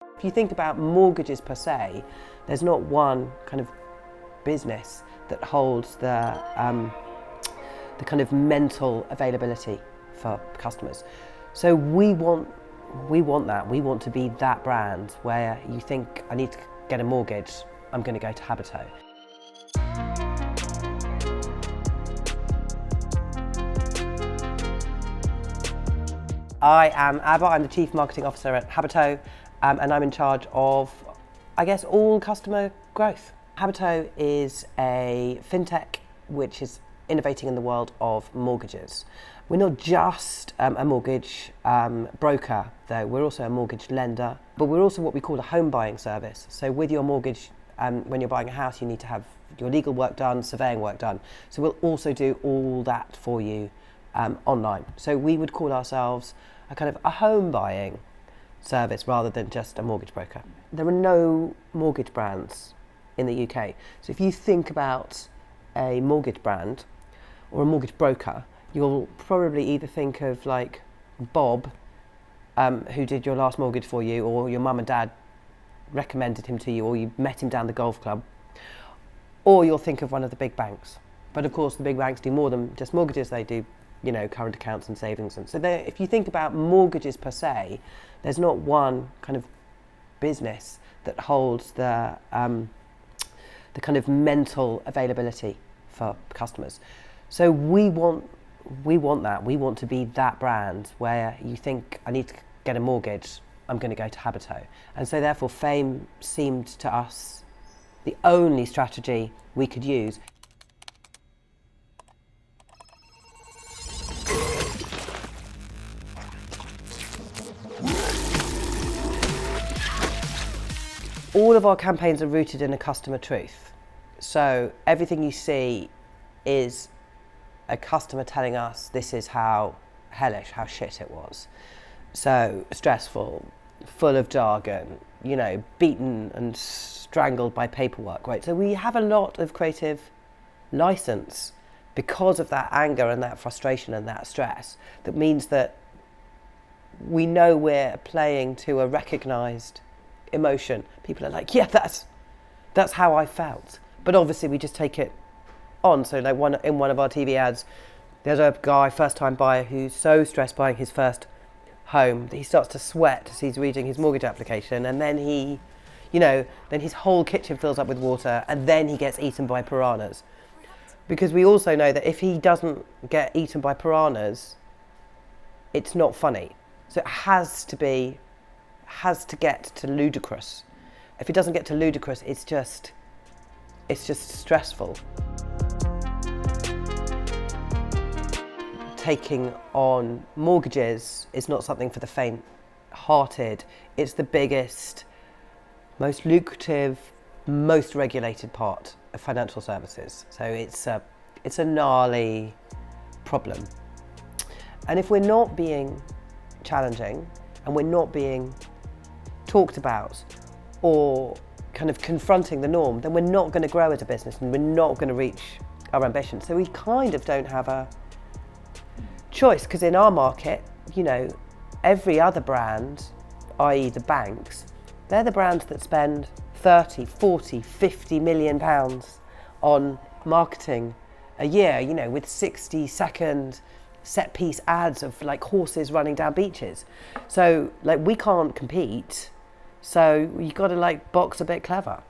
If you think about mortgages per se, there's not one kind of business that holds the kind of mental availability for customers. So we want that. We want to be that brand where you think, I need to get a mortgage, I'm going to go to Habito. I am Abba, I'm the Chief Marketing Officer at Habito, and I'm in charge of, I guess, all customer growth. Habito is a fintech which is innovating in the world of mortgages. We're not just a mortgage broker, though, we're also a mortgage lender, but we're also what we call a home buying service. So with your mortgage, when you're buying a house, you need to have your legal work done, surveying work done. So we'll also do all that for you online. So we would call ourselves a kind of a home buying service rather than just a mortgage broker. There are no mortgage brands in the UK. So if you think about a mortgage brand or a mortgage broker, you'll probably either think of like Bob, who did your last mortgage for you, or your mum and dad recommended him to you, or you met him down the golf club, or you'll think of one of the big banks. But of course the big banks do more than just mortgages, they do, you know, current accounts and savings. And so if you think about mortgages per se, there's not one kind of business that holds the kind of mental availability for customers. So we want that. We want to be that brand where you think, I need to get a mortgage, I'm going to go to Habito. And so therefore fame seemed to us the only strategy we could use. All of our campaigns are rooted in a customer truth. So everything you see is a customer telling us this is how hellish, how shit it was. So stressful, full of jargon, you know, beaten and strangled by paperwork, right? So we have a lot of creative license because of that anger and that frustration and that stress. That means that we know we're playing to a recognised emotion. People are like, yeah, that's how I felt. But obviously we just take it on. So like in one of our TV ads, there's a guy, first time buyer, who's so stressed buying his first home that he starts to sweat as he's reading his mortgage application, and then then his whole kitchen fills up with water, and then he gets eaten by piranhas. Because we also know that if he doesn't get eaten by piranhas, it's not funny. So it has to get to ludicrous. If it doesn't get to ludicrous, it's just stressful. Taking on mortgages is not something for the faint-hearted. It's the biggest, most lucrative, most regulated part of financial services. So it's a gnarly problem. And if we're not being challenging and we're not being talked about or kind of confronting the norm, then we're not going to grow as a business and we're not going to reach our ambition. So we kind of don't have a choice, because in our market, you know, every other brand, i.e. the banks, they're the brands that spend 30, 40, 50 million pounds on marketing a year, you know, with 60-second set piece ads of like horses running down beaches. So like we can't compete, so you got to like box a bit clever.